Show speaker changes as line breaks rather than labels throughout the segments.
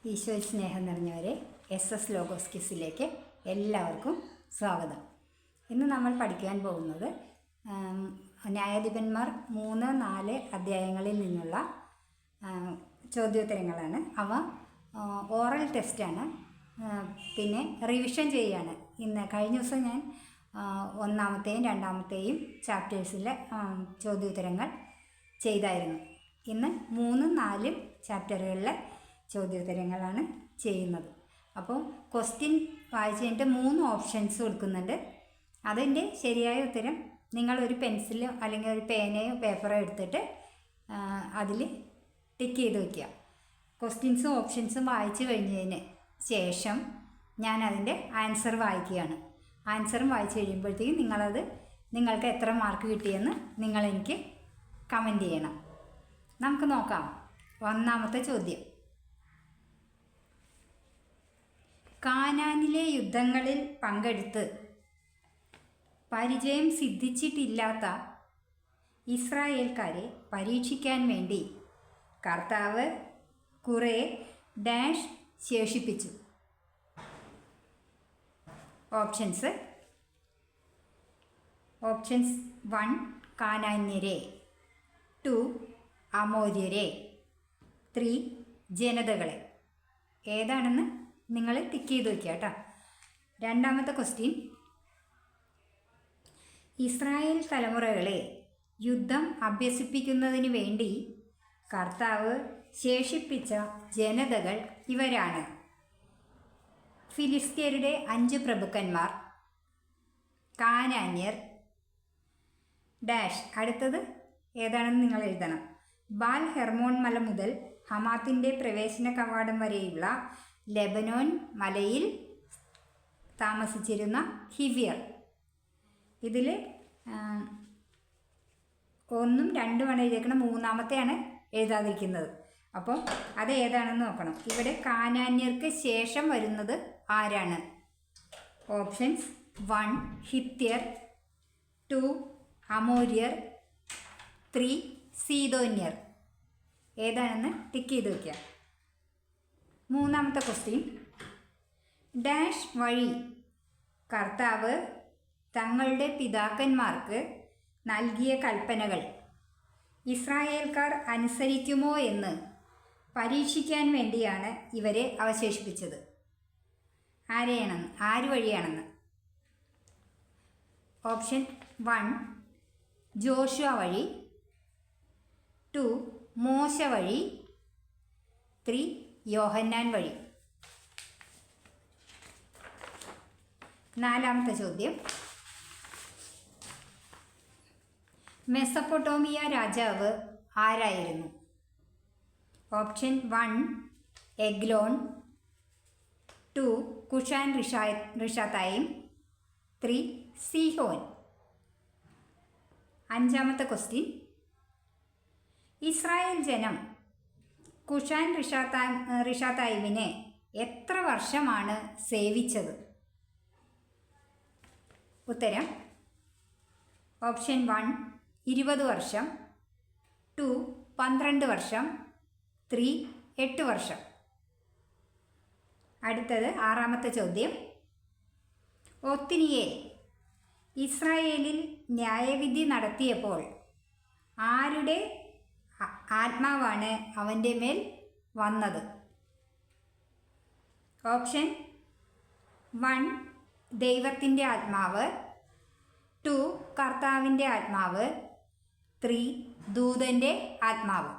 ഈശോയിൽ സ്നേഹം നിറഞ്ഞവരെ, SS logos കിസിലേക്ക് എല്ലാവർക്കും സ്വാഗതം. ഇന്ന് നമ്മൾ പഠിക്കാൻ പോകുന്നത് ന്യായാധിപന്മാർ 3-4 അധ്യായങ്ങളിൽ നിന്നുള്ള ചോദ്യോത്തരങ്ങളാണ്. അവ ഓറൽ ടെസ്റ്റാണ്, പിന്നെ റിവിഷൻ ചെയ്യുകയാണ്. കഴിഞ്ഞ ദിവസം ഞാൻ 1-ാമത്തെയും 2-ാമത്തെയും ചാപ്റ്റേഴ്സിലെ ചോദ്യോത്തരങ്ങൾ ചെയ്തായിരുന്നു. ഇന്ന് 3-4 ചാപ്റ്ററുകളിലെ ചോദ്യോത്തരങ്ങളാണ് ചെയ്യുന്നത്. അപ്പോൾ ക്വസ്റ്റ്യൻ വായിച്ച് കഴിഞ്ഞിട്ട് 3 ഓപ്ഷൻസ് കൊടുക്കുന്നുണ്ട്. അതിൻ്റെ ശരിയായ ഉത്തരം നിങ്ങളൊരു പെൻസിലോ അല്ലെങ്കിൽ ഒരു പേനയോ പേപ്പറോ എടുത്തിട്ട് അതിൽ ടിക്ക് ചെയ്ത് വയ്ക്കുക. ക്വസ്റ്റ്യൻസും ഓപ്ഷൻസും വായിച്ചു കഴിഞ്ഞതിന് ശേഷം ഞാൻ അതിൻ്റെ ആൻസർ വായിക്കുകയാണ്. ആൻസറും വായിച്ചു കഴിയുമ്പോഴത്തേക്കും നിങ്ങൾക്ക് എത്ര മാർക്ക് കിട്ടിയെന്ന് നിങ്ങളെനിക്ക് കമൻറ്റ് ചെയ്യണം. നമുക്ക് നോക്കാം. 1-ാമത്തെ ചോദ്യം. കാനാനിലെ യുദ്ധങ്ങളിൽ പങ്കെടുത്ത് പരിചയം സിദ്ധിച്ചിട്ടില്ലാത്ത ഇസ്രായേൽക്കാരെ പരീക്ഷിക്കാൻ വേണ്ടി കർത്താവ് കുറേ ഡാഷ് ശേഷിപ്പിച്ചു. ഓപ്ഷൻസ് 1 കാനാന്യരെ, 2 അമോര്യരെ, 3 ജനതകളെ. ഏതാണെന്ന് നിങ്ങൾ ടിക്ക് ചെയ്ത് വയ്ക്കുക കേട്ടോ. 2-ാമത്തെ ക്വസ്റ്റ്യൻ. ഇസ്രായേൽ തലമുറകളെ യുദ്ധം അഭ്യസിപ്പിക്കുന്നതിന് വേണ്ടി കർത്താവ് ശേഷിപ്പിച്ച ജനതകൾ ഇവരാണ്: ഫിലിസ്ത്യരുടെ 5 പ്രഭുക്കന്മാർ, കാനാന്യർ ഡാഷ്. അടുത്തത് ഏതാണെന്ന് നിങ്ങൾ എഴുതണം. ബാൽ ഹെർമോൺ മല മുതൽ ഹമാത്തിൻ്റെ പ്രവേശന കവാടം വരെയുള്ള ലെബനോൻ മലയിൽ താമസിച്ചിരുന്ന ഹിവ്യർ. ഇതിൽ 1ഉം 2ഉമാണ് എഴുതിയേക്കണം, 3-ാമത്തെയാണ് എഴുതാതിരിക്കുന്നത്. അപ്പോൾ അത് ഏതാണെന്ന് നോക്കണം. ഇവിടെ കാനാന്യർക്ക് ശേഷം വരുന്നത് ആരാണ്? ഓപ്ഷൻസ് 1 ഹിത്യർ, 2 അമോര്യർ, 3 സീദോന്യർ. ഏതാണെന്ന് ടിക്ക് ചെയ്ത് വയ്ക്കുക. 3-ാമത്തെ ക്വസ്റ്റ്യൻ. ഡാഷ് വഴി കർത്താവ് തങ്ങളുടെ പിതാക്കന്മാർക്ക് നൽകിയ കൽപ്പനകൾ ഇസ്രായേൽക്കാർ അനുസരിക്കുമോ എന്ന് പരീക്ഷിക്കാൻ വേണ്ടിയാണ് ഇവരെ അവശേഷിപ്പിച്ചത്. ആര് വഴിയാണെന്ന്? ഓപ്ഷൻ 1 ജോഷുവ വഴി, 2 മോശ വഴി, 3 യോഹന്നാൻ വഴി. 4-ാമത്തെ ചോദ്യം. മെസപ്പൊട്ടോമിയ രാജാവ് ആരായിരുന്നു? Option 1 Eglon, 2 Cushan Rishathaim, 3 Sihon. 5-ാമത്തെ ക്വസ്റ്റ്യൻ. ഇസ്രായേൽ ജനം കുഷാൻ റിഷാത്തായിമിനെ എത്ര വർഷമാണ് സേവിച്ചത്? ഉത്തരം ഓപ്ഷൻ 1 20 വർഷം, 2 12 വർഷം, 3 8 വർഷം. അടുത്തത് 6-ാമത്തെ ചോദ്യം. ഒത്നിയേൽ ഇസ്രായേലിൽ ന്യായവിധി നടത്തിയപ്പോൾ ആരുടെ ആത്മാവാണ് അവൻ്റെ മേൽ വന്നത്? ഓപ്ഷൻ 1 ദൈവത്തിൻ്റെ ആത്മാവ്, 2 കർത്താവിൻ്റെ ആത്മാവ്, 3 ദൂതൻ്റെ ആത്മാവ്.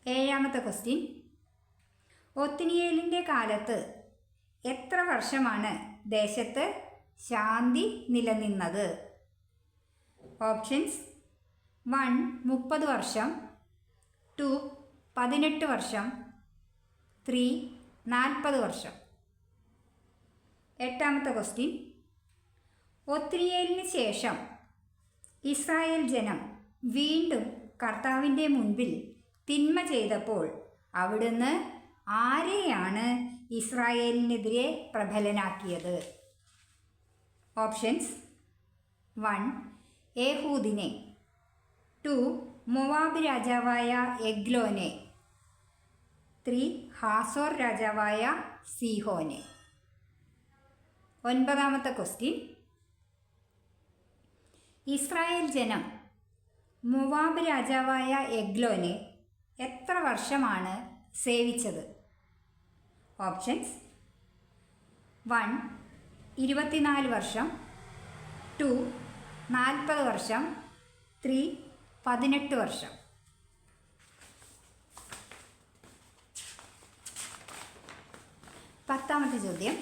7-ാമത്തെ ക്വസ്റ്റ്യൻ. ഒത്നിയേലിൻ്റെ കാലത്ത് എത്ര വർഷമാണ് ദേശത്ത് ശാന്തി നിലനിന്നത്? ഓപ്ഷൻസ് 1 30 വർഷം, 2 18 വർഷം, 3 40 വർഷം. 8-ാമത്തെ ക്വസ്റ്റ്യൻ. ഒത്നിയേലിന് ശേഷം ഇസ്രായേൽ ജനം വീണ്ടും കർത്താവിൻ്റെ മുൻപിൽ തിന്മ ചെയ്തപ്പോൾ അവിടുന്ന് ആരെയാണ് ഇസ്രായേലിനെതിരെ പ്രബലനാക്കിയത്? ഓപ്ഷൻസ് 1 ഏഹൂദിനെ, 2 മോവാബ് രാജാവായ എഗ്ലോനെ, 3 ഹാസോർ രാജാവായ സീഹോന്. 9ാമത്തെ ക്വസ്റ്റ്യൻ. ഇസ്രായേൽ ജനം മോവാബ് രാജാവായ എഗ്ലോനെ എത്ര വർഷമാണ് സേവിച്ചത്? ഓപ്ഷൻസ്: 1 24 വർഷം, 2 40 വർഷം, 3 18 വർഷം. 10ാമത്തെ ചോദ്യം.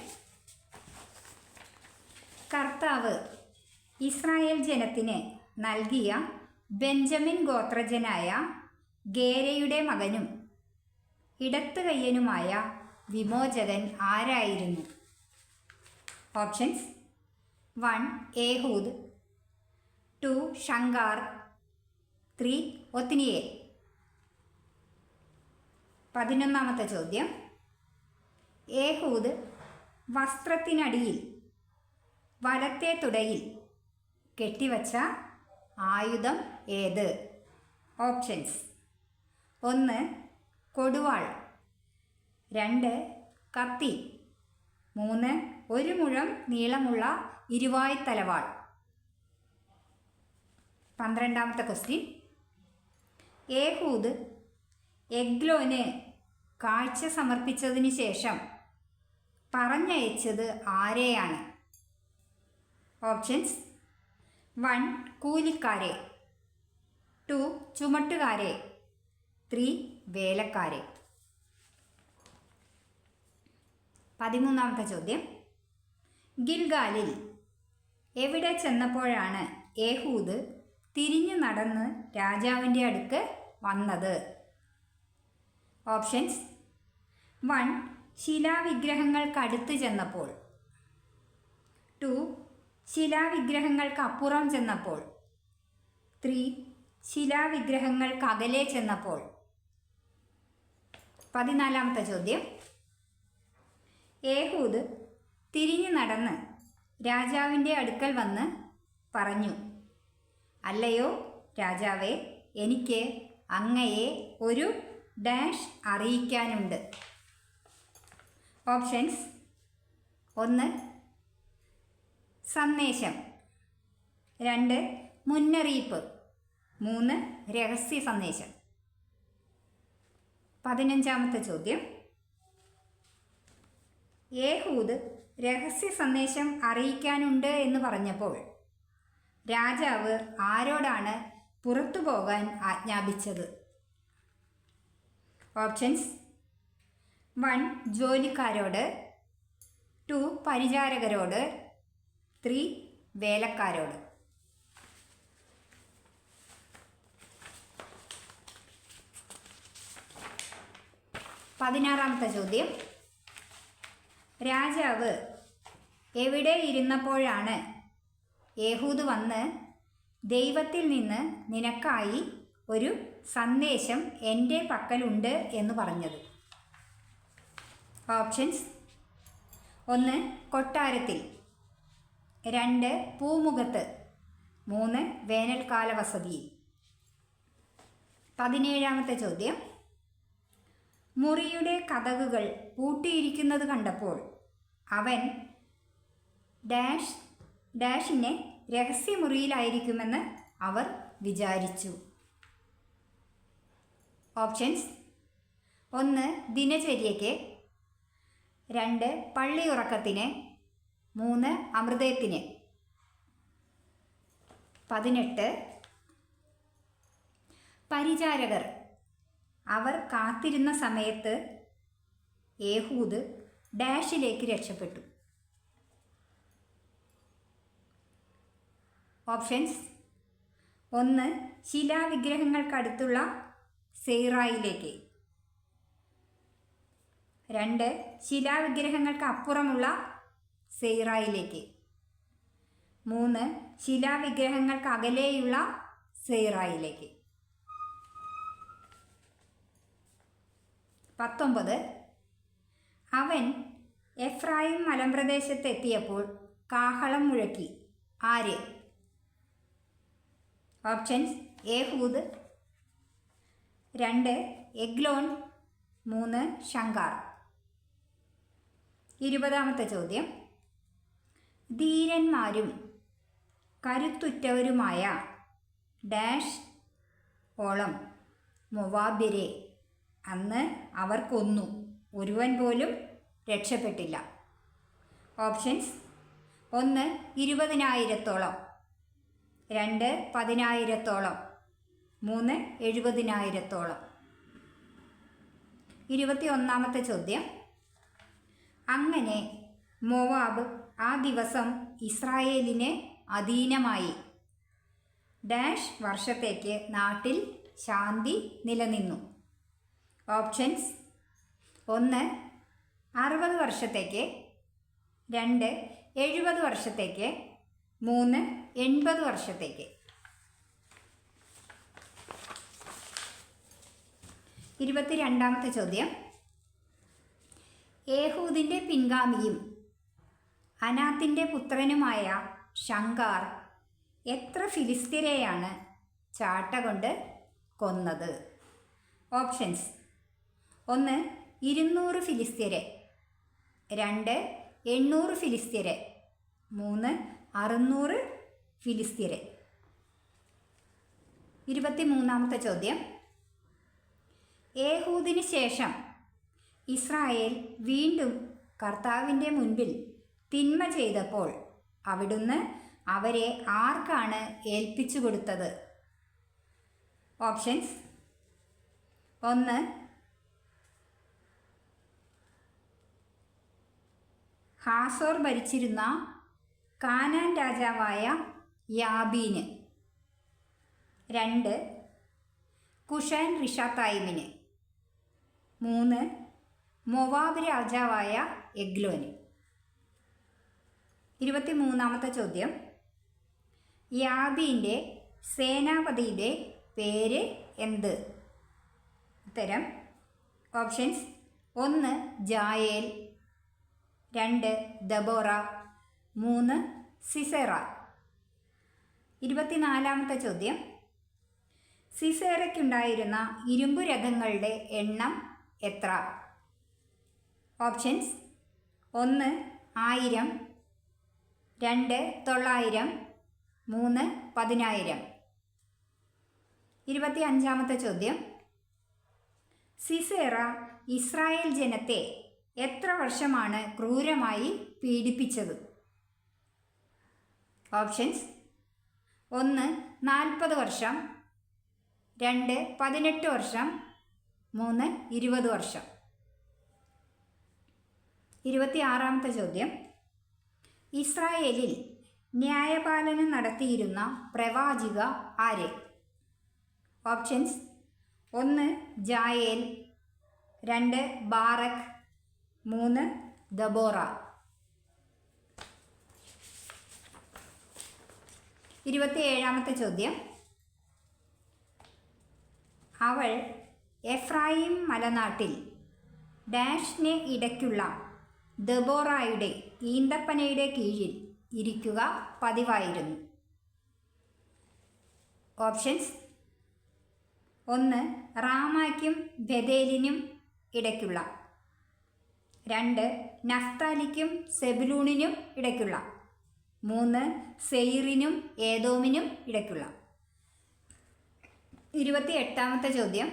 കർത്താവ് ഇസ്രായേൽ ജനത്തിന് നൽകിയ ബെഞ്ചമിൻ ഗോത്രജനായ ഗേരയുടെ മകനും ഇടത്തുകയ്യനുമായ വിമോചകൻ ആരായിരുന്നു? Options: 1 Ehud, 2 Shamgar, 3 Othniel. 11ാമത്തെ ചോദ്യം. ഏഹൂദ് വസ്ത്രത്തിനടിയിൽ വലത്തെ തുടയിൽ കെട്ടിവച്ച ആയുധം ഏത്? ഓപ്ഷൻസ്: 1 കൊടുവാൾ, 2 കത്തി, 3 1 മുഴം നീളമുള്ള ഇരുവായ്ത്തലവാൾ. 12ാമത്തെ ക്വസ്റ്റ്യൻ. ഏഹൂദ് എഗ്ലോന് കാഴ്ച സമർപ്പിച്ചതിന് ശേഷം പറഞ്ഞയച്ചത് ആരെയാണ്? ഓപ്ഷൻസ്: 1 കൂലിക്കാരെ, 2 ചുമട്ടുകാരെ, 3 വേലക്കാരെ. 13ാമത്തെ ചോദ്യം. ഗിൽഗാലിൽ എവിടെ ചെന്നപ്പോഴാണ് ഏഹൂദ് തിരിഞ്ഞു നടന്ന് രാജാവിൻ്റെ അടുക്ക് വന്നത്? ഓപ്ഷൻസ്: 1 ശിലാവിഗ്രഹങ്ങൾക്കടുത്ത് ചെന്നപ്പോൾ, 2 ശിലാവിഗ്രഹങ്ങൾക്കപ്പുറം ചെന്നപ്പോൾ, 3 ശിലാവിഗ്രഹങ്ങൾക്കകലെ ചെന്നപ്പോൾ. 14ാമത്തെ ചോദ്യം. ഏഹൂദ് തിരിഞ്ഞു നടന്ന് രാജാവിൻ്റെ അടുക്കൽ വന്ന് പറഞ്ഞു, അല്ലയോ രാജാവേ, എനിക്ക് അങ്ങയെ ഒരു ഡാഷ് അറിയിക്കാനുണ്ട്. ഓപ്ഷൻസ്: 1 സന്ദേശം, 2 മുന്നറിയിപ്പ്, 3 രഹസ്യ സന്ദേശം. 15ാമത്തെ ചോദ്യം. ഏഹൂദ് രഹസ്യ സന്ദേശം അറിയിക്കാനുണ്ട് എന്ന് പറഞ്ഞപ്പോൾ രാജാവ് ആരോടാണ് പുറത്തു പോകാൻ ആജ്ഞാപിച്ചത്? ഓപ്ഷൻസ്: 1 ജോലിക്കാരോട്, 2 പരിചാരകരോട്, 3 വേലക്കാരോട്. 16ാമത്തെ ചോദ്യം. രാജാവ് എവിടെ ഇരുന്നപ്പോഴാണ് ഏഹൂദ് വന്ന് ദൈവത്തിൽ നിന്ന് നിനക്കായി ഒരു സന്ദേശം എൻ്റെ പക്കലുണ്ട് എന്ന് പറഞ്ഞത്? ഓപ്ഷൻസ്: 1 കൊട്ടാരത്തിൽ, 2 പൂമുഖത്ത്, 3 വേനൽക്കാല വസതിയിൽ. 17ാമത്തെ ചോദ്യം. മുറിയുടെ കതകുകൾ പൂട്ടിയിരിക്കുന്നത് കണ്ടപ്പോൾ അവൻ ഡാഷിനെ രഹസ്യമുറിയിലായിരിക്കുമെന്ന് അവർ വിചാരിച്ചു. ഓപ്ഷൻസ്: 1 ദിനചര്യയ്ക്ക്, 2 പള്ളിയുറക്കത്തിന്, 3 അമൃതത്തിന്. 18 പരിചാരകർ അവർ കാത്തിരുന്ന സമയത്ത് ഏഹൂദ് ഡാഷിലേക്ക് രക്ഷപ്പെട്ടു. ഓപ്ഷൻസ്: 1 ശിലാവിഗ്രഹങ്ങൾക്കടുത്തുള്ള സെയ്റായിലേക്ക്, 2 ശിലാവിഗ്രഹങ്ങൾക്ക് അപ്പുറമുള്ള സെയ്റായിലേക്ക്, 3 ശിലാവിഗ്രഹങ്ങൾക്ക് അകലെയുള്ള സെയ്റായിലേക്ക്. 19 അവൻ എഫ്രായിം മലമ്പ്രദേശത്ത് എത്തിയപ്പോൾ കാഹളം മുഴക്കി. ആര്? Options: Ehud, 2 Eglon, 3 ശങ്കാർ. 20ാമത്തെ ചോദ്യം. ധീരന്മാരും കരുത്തുറ്റവരുമായ ഡാഷ് ഓളം മൊവാബ്യരെ അന്ന് അവർ കൊന്നു, ഒരുവൻ പോലും രക്ഷപ്പെട്ടില്ല. ഓപ്ഷൻസ്: 1 20,000-ഓളം, 2 10,000-ഓളം, 3 70,000-ഓളം. 21ാമത്തെ ചോദ്യം. അങ്ങനെ മോവാബ് ആ ദിവസം ഇസ്രായേലിന് അധീനമായി ഡാഷ് വർഷത്തേക്ക് നാട്ടിൽ ശാന്തി നിലനിന്നു. ഓപ്ഷൻസ്: 1 60 വർഷത്തേക്ക്, 2 70 വർഷത്തേക്ക്, 3 80 വർഷത്തേക്ക്. 22ാമത്തെ ചോദ്യം. ഏഹൂദിൻ്റെ പിൻഗാമിയും അനാത്തിൻ്റെ പുത്രനുമായ ശങ്കാർ എത്ര ഫിലിസ്ത്യരെയാണ് ചാട്ട കൊണ്ട് കൊന്നത്? ഓപ്ഷൻസ്: 1 200 ഫിലിസ്ത്യരെ, 2 800 ഫിലിസ്ത്യരെ, 3 600 ഫിലിസ്ത്യരെ. 23ാമത്തെ ചോദ്യം. ഏഹൂദിന് ശേഷം ഇസ്രായേൽ വീണ്ടും കർത്താവിൻ്റെ മുൻപിൽ തിന്മ ചെയ്തപ്പോൾ അവിടുന്ന് അവരെ ആർക്കാണ് ഏൽപ്പിച്ചു കൊടുത്തത്? ഓപ്ഷൻസ്: 1 ഹാസോർ ഭരിച്ചിരുന്ന കാനാൻ രാജാവായ യാബീന്, 2 കുഷാൻ റിഷാത്തായിമിന്, 3 മൊവാബ് രാജാവായ എഗ്ലോന്. 23ാമത്തെ ചോദ്യം. യാബീൻ്റെ സേനാപതിയുടെ പേര് എന്ത്? ഉത്തരം. Options: 1 Jael, 2 Deborah, 3 Sisera. 24ാമത്തെ ചോദ്യം. സിസേറയ്ക്കുണ്ടായിരുന്ന ഇരുമ്പു രഥങ്ങളുടെ എണ്ണം എത്ര? ഓപ്ഷൻസ്: 1 1000, 2 900, 3 10,000. 25ാമത്തെ ചോദ്യം. സിസേറ ഇസ്രായേൽ ജനത്തെ എത്ര വർഷമാണ് ക്രൂരമായി പീഡിപ്പിച്ചത്? ഓപ്ഷൻസ്: 1 40 വർഷം, 2 18 വർഷം, 3 20 വർഷം. 26ാമത്തെ ചോദ്യം. ഇസ്രായേലിൽ ന്യായപാലനം നടത്തിയിരുന്ന പ്രവാചിക ആര്? Options: 1 Jael, 2 Barak, 3 Deborah. 27ാമത്തെ ചോദ്യം. അവൾ എഫ്രായിം മലനാട്ടിൽ ഡാഷിന് ഇടയ്ക്കുള്ള ദബോറായുടെ ഈന്തപ്പനയുടെ കീഴിൽ ഇരിക്കുക പതിവായിരുന്നു. ഓപ്ഷൻസ്: 1 റാമായ്ക്കും ബഥേലിനും ഇടയ്ക്കുള്ള, 2 നഫ്താലിക്കും സെബുലൂണിനും ഇടയ്ക്കുള്ള, 3 സെയിറിനും ഏദോമിനും ഇടയ്ക്കുള്ള. 28ാമത്തെ ചോദ്യം.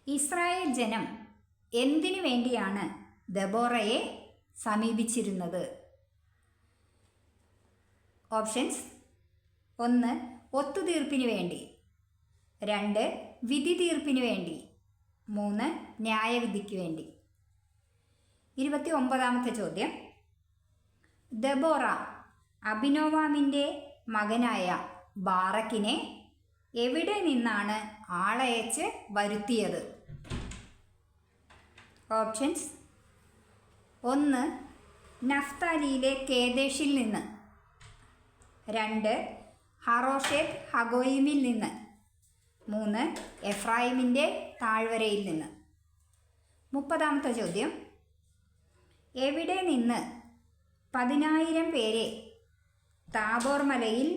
ഇസ്രായേൽ ജനം എന്തിനു വേണ്ടിയാണ് ദബോറയെ സമീപിച്ചിരുന്നത്? ഓപ്ഷൻസ്: 1 ഒത്തുതീർപ്പിന് വേണ്ടി, 2 വിധി തീർപ്പിന് വേണ്ടി, 3 ന്യായവിധിക്ക് വേണ്ടി. 29ാമത്തെ ചോദ്യം. ദബോറ അബിനോവാമിൻ്റെ മകനായ ബാറക്കിനെ എവിടെ നിന്നാണ് ആളയച്ച് വരുത്തിയത്? ഓപ്ഷൻസ്: 1 നഫ്താലിയിലെ കേദേശിൽ നിന്ന്, 2 ഹറോഷേത്ത് ഹഗോയിമിൽ നിന്ന്, 3 എഫ്രായിമിൻ്റെ താഴ്വരയിൽ നിന്ന്. 30ാമത്തെ ചോദ്യം. എവിടെ നിന്ന് 10,000 പേരെ താബോർ മലയിൽ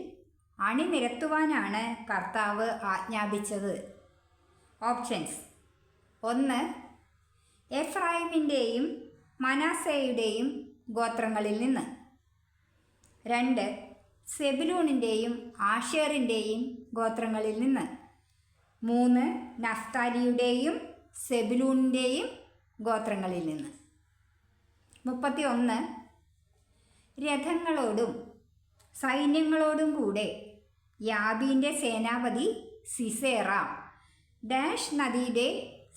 അണിനിരത്തുവാനാണ് കർത്താവ് ആജ്ഞാപിച്ചത്? ഓപ്ഷൻസ്: ഒന്ന് എഫ്രായിമിൻ്റെയും മനാസേയുടെയും ഗോത്രങ്ങളിൽ നിന്ന്. 2 സെബുലൂണിൻ്റെയും ആഷേറിൻ്റെയും ഗോത്രങ്ങളിൽ നിന്ന്. 3 നഫ്താലിയുടെയും സെബുലൂണിൻ്റെയും ഗോത്രങ്ങളിൽ നിന്ന്. 31 രഥങ്ങളോടും സൈന്യങ്ങളോടും കൂടെ യാബീൻ്റെ സേനാപതി സിസേറ ഡാഷ് നദിയുടെ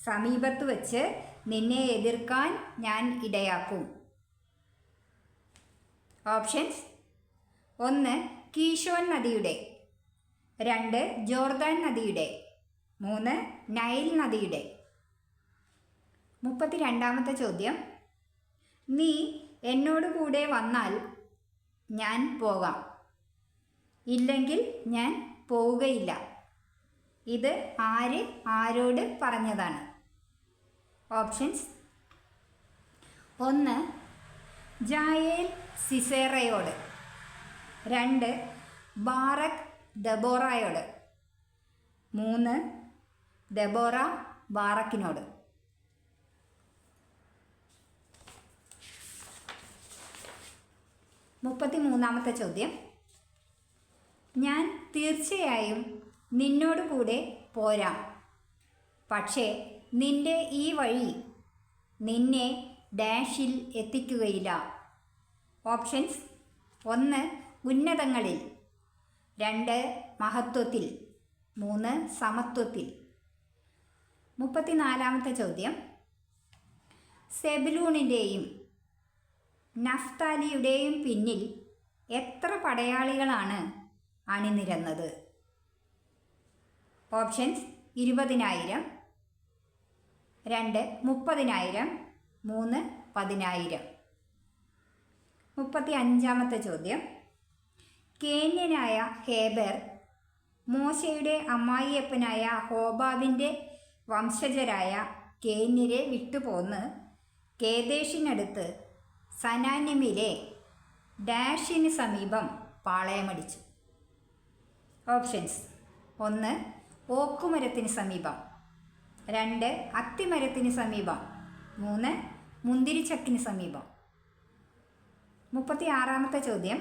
സമീപത്ത് വച്ച് നിന്നെ എതിർക്കാൻ ഞാൻ ഇടയാക്കും. ഓപ്ഷൻസ്: 1 കീശോൻ നദിയുടെ, 2 ജോർദാൻ നദിയുടെ, 3 നൈൽ നദിയുടെ. 32ാമത്തെ ചോദ്യം: നീ എന്നോട് കൂടെ വന്നാൽ ഞാൻ പോകാം, ഇല്ലെങ്കിൽ ഞാൻ പോവുകയില്ല. ഇത് ആര് ആരോട് പറഞ്ഞതാണ്? ഓപ്ഷൻസ്: 1 ജായേൽ സിസേറയോട്, 2 ബാറക് ദബോറയോട്, 3 ദബോറ ബാറക്കിനോട്. 33ാമത്തെ ചോദ്യം: ഞാൻ തീർച്ചയായും നിന്നോട് കൂടെ പോരാം, പക്ഷേ നിന്റെ ഈ വഴി നിന്നെ ഡാഷിൽ എത്തിക്കുകയില്ല. ഓപ്ഷൻസ്: 1 ഉന്നതങ്ങളിൽ, 2 മഹത്വത്തിൽ, 3 സമത്വത്തിൽ. 34ാമത്തെ ചോദ്യം: സെബുലൂണിൻ്റെയും നഫ്താലിയുടെയും പിന്നിൽ എത്ര പടയാളികളാണ് അണിനിരന്നത്? ഓപ്ഷൻസ്: 20,000, 2 30,000, 3 10,000. 35ാമത്തെ ചോദ്യം: കേന്യനായ ഹേബർ മോശയുടെ അമ്മായിയപ്പനായ ഹോബാബിൻ്റെ വംശജരായ കേന്യരെ വിട്ടുപോന്ന് കേദേശിനടുത്ത് സനാനിമിലെ ഡാഷിന് സമീപം പാളയമടിച്ചു. ഓപ്ഷൻസ്: 1 ഓക്കുമരത്തിന് സമീപം, 2 അത്തിമരത്തിന് സമീപം, 3 മുന്തിരിച്ചക്കിന് സമീപം. 36ാമത്തെ ചോദ്യം: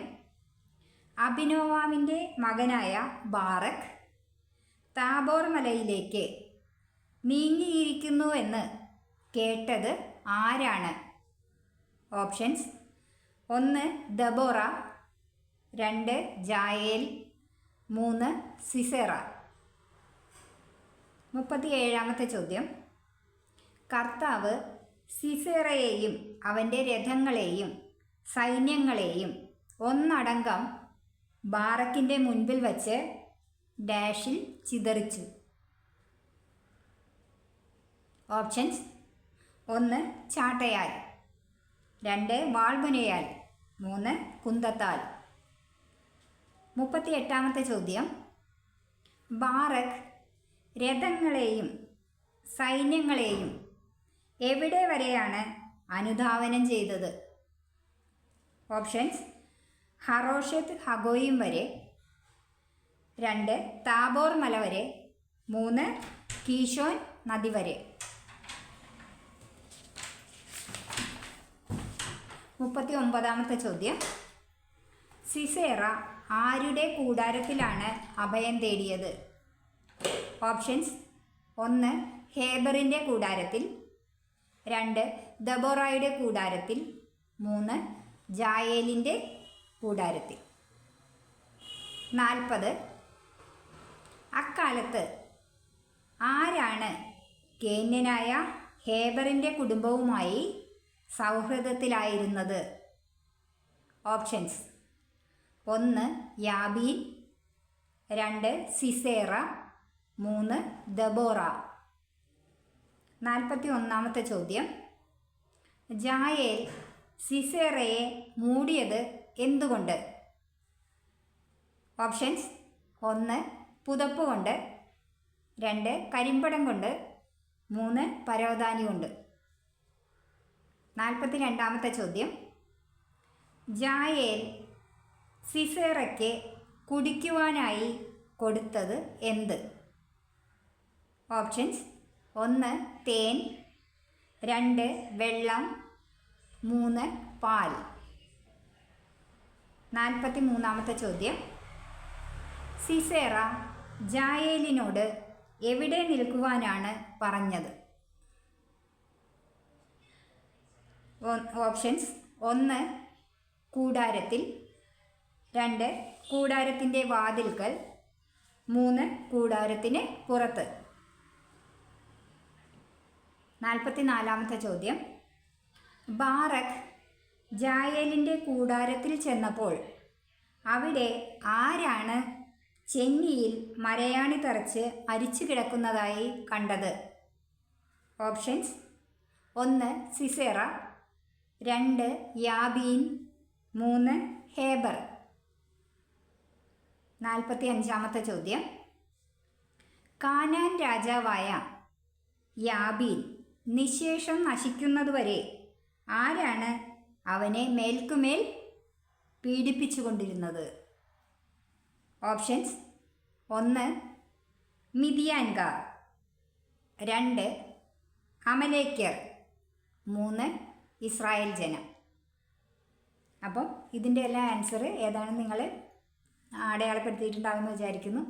അബിനോവാമിൻ്റെ മകനായ ബാറക് താബോർ മലയിലേക്ക് നീങ്ങിയിരിക്കുന്നുവെന്ന് കേട്ടത് ആരാണ്? Options: 1 Deborah, 2 ജായേൽ, 3 Sisera. 37ാമത്തെ ചോദ്യം: കർത്താവ് സിസേറയെയും അവൻ്റെ രഥങ്ങളെയും സൈന്യങ്ങളെയും ഒന്നടങ്കം ബാറക്കിൻ്റെ മുൻപിൽ വച്ച് ഡാഷിൽ ചിതറിച്ചു. ഓപ്ഷൻസ്: 1 ചാട്ടയാൽ, 2 വാൾമുനയാൽ, 3 കുന്തത്താൽ. 38ാമത്തെ ചോദ്യം: ബാറക് രഥങ്ങളെയും സൈന്യങ്ങളെയും എവിടെ വരെയാണ് അനുധാവനം ചെയ്തത്? ഓപ്ഷൻസ്: ഹറോഷെത്ത് ഹഗോയിം വരെ, 2 താബോർ മല വരെ, 3 കീശോൻ നദി വരെ. 39ാമത്തെ ചോദ്യം: സിസേറ ആരുടെ കൂടാരത്തിലാണ് അഭയം തേടിയത്? ഓപ്ഷൻസ്: 1 ഹേബറിൻ്റെ കൂടാരത്തിൽ, 2 ദബോറായുടെ കൂടാരത്തിൽ, 3 ജായേലിൻ്റെ കൂടാരത്തിൽ. 40 അക്കാലത്ത് ആരാണ് കേന്യനായ ഹേബറിൻ്റെ കുടുംബവുമായി സൗഹൃദത്തിലായിരുന്നത്? Options: 1 Jabin, 2 Sisera, 3 Deborah. 41ാമത്തെ ചോദ്യം: ജായേൽ സിസേറയെ മൂടിയത് എന്തുകൊണ്ട്? ഓപ്ഷൻസ്: 1 പുതപ്പ് കൊണ്ട്, 2 കരിമ്പടം കൊണ്ട്, 3 പരവതാനി കൊണ്ട്. 42ാമത്തെ ചോദ്യം: ജായേൽ സിസേറയ്ക്ക് കുടിക്കുവാനായി കൊടുത്തത് എന്ത്? ഓപ്ഷൻസ്: 1 തേൻ, 2 വെള്ളം, 3 പാൽ. 43-ാമത്തെ ചോദ്യം. സിസേറ ജായേലിനോട് എവിടെ നിൽക്കുവാനാണ് പറഞ്ഞത്? ഓപ്ഷൻസ്: 1 കൂടാരത്തിൽ, 2 കൂടാരത്തിൻ്റെ വാതിൽക്കൽ, 3 കൂടാരത്തിന് പുറത്ത്. 44-ാമത്തെ ചോദ്യം. ബാറക് ജായേലിൻ്റെ കൂടാരത്തിൽ ചെന്നപ്പോൾ അവിടെ ആരാണ് ചെന്നിയിൽ മരയാണി തറച്ച് അരിച്ചു കിടക്കുന്നതായി കണ്ടത്? Options: 1 Sisera, 2 Jabin, 3 Heber. 45-ാമത്തെ ചോദ്യം. കാനാൻ രാജാവായ യാബീൻ നിശേഷം നശിക്കുന്നതുവരെ ആരാണ് അവനെ മേൽക്കുമേൽ പീഡിപ്പിച്ചുകൊണ്ടിരുന്നത്? ഓപ്ഷൻസ്: 1 മിദിയാൻകാർ, 2 അമലേക്യർ, 3 ഇസ്രായേൽ ജനം. അപ്പം ഇതിൻ്റെ എല്ലാ ആൻസർ ഏതാണെന്ന് നിങ്ങൾ അടയാളപ്പെടുത്തിയിട്ടുണ്ടാകുമെന്ന് വിചാരിക്കുന്നു.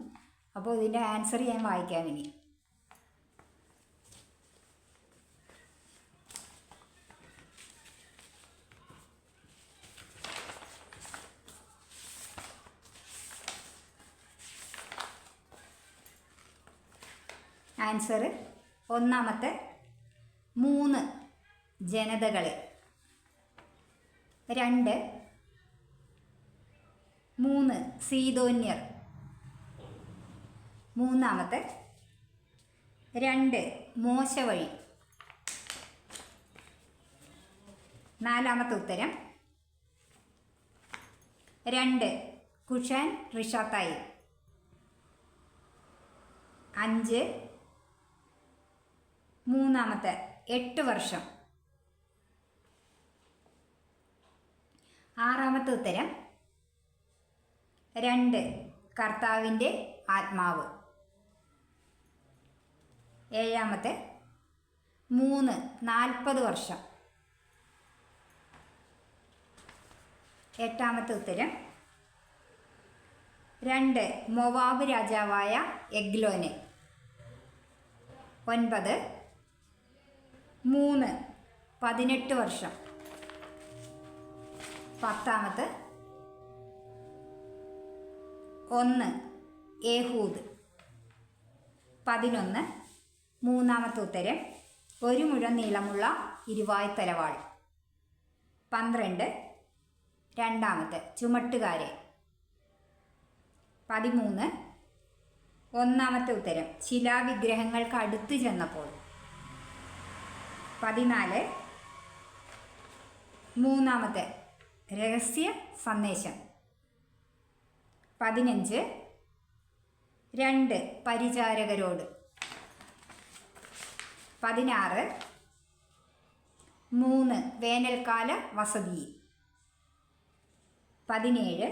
അപ്പോൾ ഇതിൻ്റെ ആൻസർ ഞാൻ വായിക്കാം ഇനി. ആൻസർ: ഒന്നാമത്തെ 3 ജനതകളെ, 2 3 സീദോന്യർ, മൂന്നാമത്തെ 2 മോശ വഴി. 4-ാമത്തെ ഉത്തരം 2 കുഷാൻ റിഷാത്തായി. 5 മൂന്നാമത്തെ 8 വർഷം. 6-ാമത്തെ ഉത്തരം 2 കർത്താവിൻ്റെ ആത്മാവ്. 7-ാമത്തെ 3 40 വർഷം. 8-ാമത്തെ ഉത്തരം 2 മൊവാബ് രാജാവായ എഗ്ലോന്. 9 3 18 വർഷം. 10-ാമത്തെ 1 ഏഹൂദ്. 11 മൂന്നാമത്തെ ഉത്തരം 1 മുഴം നീളമുള്ള ഇരുവായ്ത്തലവാൾ. 12 രണ്ടാമത്തെ ചുമട്ടുകാരെ. 13 ഒന്നാമത്തെ ഉത്തരം ശിലാവിഗ്രഹങ്ങൾക്ക് അടുത്ത് ചെന്നപ്പോൾ. 14 മൂന്നാമത്തെ രഹസ്യ സന്ദേശം. 15 2 പരിചാരകരോട്. 16 3 വേനൽക്കാല വസതിയിൽ. 17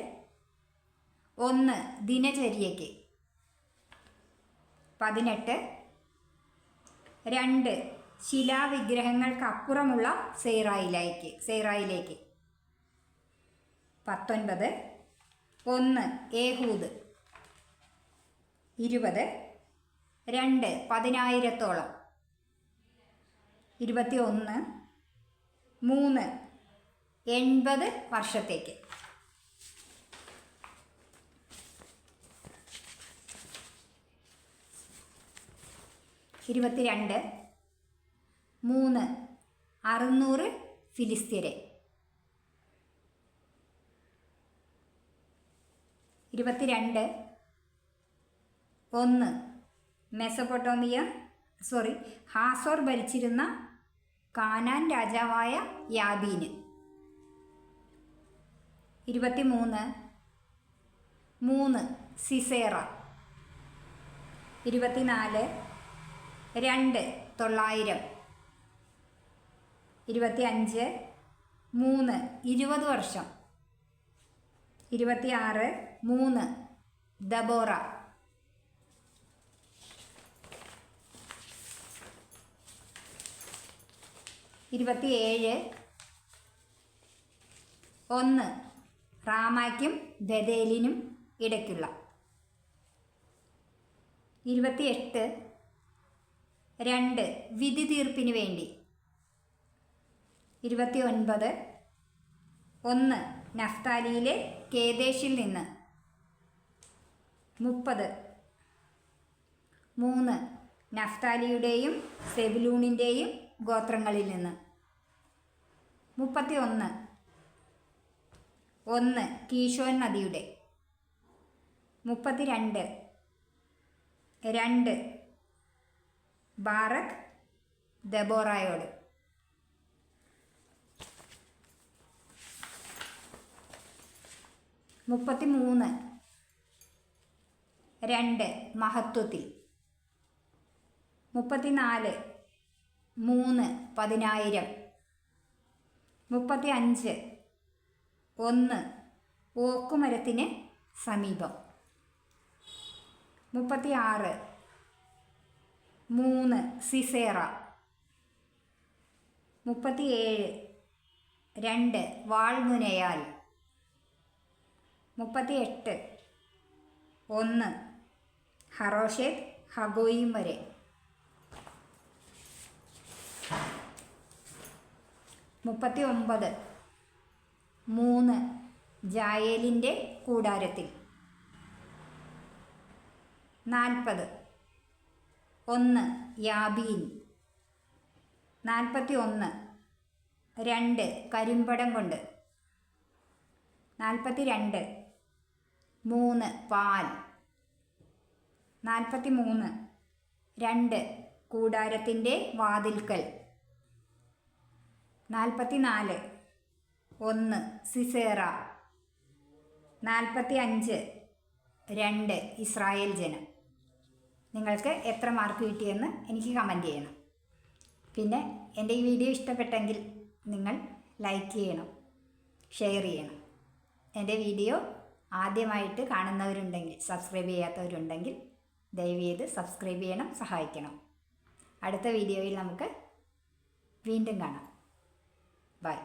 1 ദിനചര്യയ്ക്ക്. 18 2 ശിലാവിഗ്രഹങ്ങൾക്കപ്പുറമുള്ള സെയ്റായിലേക്ക്. 19 1 ഏഹൂദ്. 20 2 10,000-ഓളം. 21 3 80 വർഷത്തേക്ക്. 22 3 600 ഫിലിസ്ത്യരെ. 22 1 ഹാസോർ ഭരിച്ചിരുന്ന കാനാൻ രാജാവായ യാബീന്. 23 3 സിസേറ. 24 2 900. 25 3 20 വർഷം. 26 3 ദബോറ. 27 1 റാമായ്ക്കും ബഥേലിനും ഇടയ്ക്കുള്ള. 28 2 വിധി തീർപ്പിന് വേണ്ടി. 29 1 നഫ്താലിയിലെ കേദേശിൽ നിന്ന്. 30 3 നഫ്താലിയുടെയും സെബുലൂണിൻ്റെയും ഗോത്രങ്ങളിൽ നിന്ന്. 31 1 കീശോൻ നദിയുടെ. 32 2 ബാറക് ദബോറായോട്. 33 2 മഹത്വത്തിൽ. 34 3 10,000. 35 1 ഓക്കുമരത്തിന് സമീപം. 36 3 സിസേറ. 37 2 വാൾമുനയാൽ. 38 1 ഹറോഷേത്ത് ഹഗോയിം വരെ. 39 3 ജായേലിൻ്റെ കൂടാരത്തിൽ. 40 1 യാബീൻ. 41 2 കരിമ്പടം കൊണ്ട്. 42 3 പാൽ. 43 2 കൂടാരത്തിൻ്റെ വാതിൽക്കൽ. 44 1 സിസേറ. 45 2 ഇസ്രായേൽ ജനം. നിങ്ങൾക്ക് എത്ര മാർക്ക് കിട്ടിയെന്ന് എനിക്ക് കമൻറ്റ് ചെയ്യണം. പിന്നെ എൻ്റെ ഈ വീഡിയോ ഇഷ്ടപ്പെട്ടെങ്കിൽ നിങ്ങൾ ലൈക്ക് ചെയ്യണം, ഷെയർ ചെയ്യണം. എൻ്റെ വീഡിയോ ആദ്യമായിട്ട് കാണുന്നവരുണ്ടെങ്കിൽ, സബ്സ്ക്രൈബ് ചെയ്യാത്തവരുണ്ടെങ്കിൽ ദയവ് ചെയ്ത് സബ്സ്ക്രൈബ് ചെയ്യണം, സഹായിക്കണം. അടുത്ത വീഡിയോയിൽ നമുക്ക് വീണ്ടും കാണാം. ബൈ.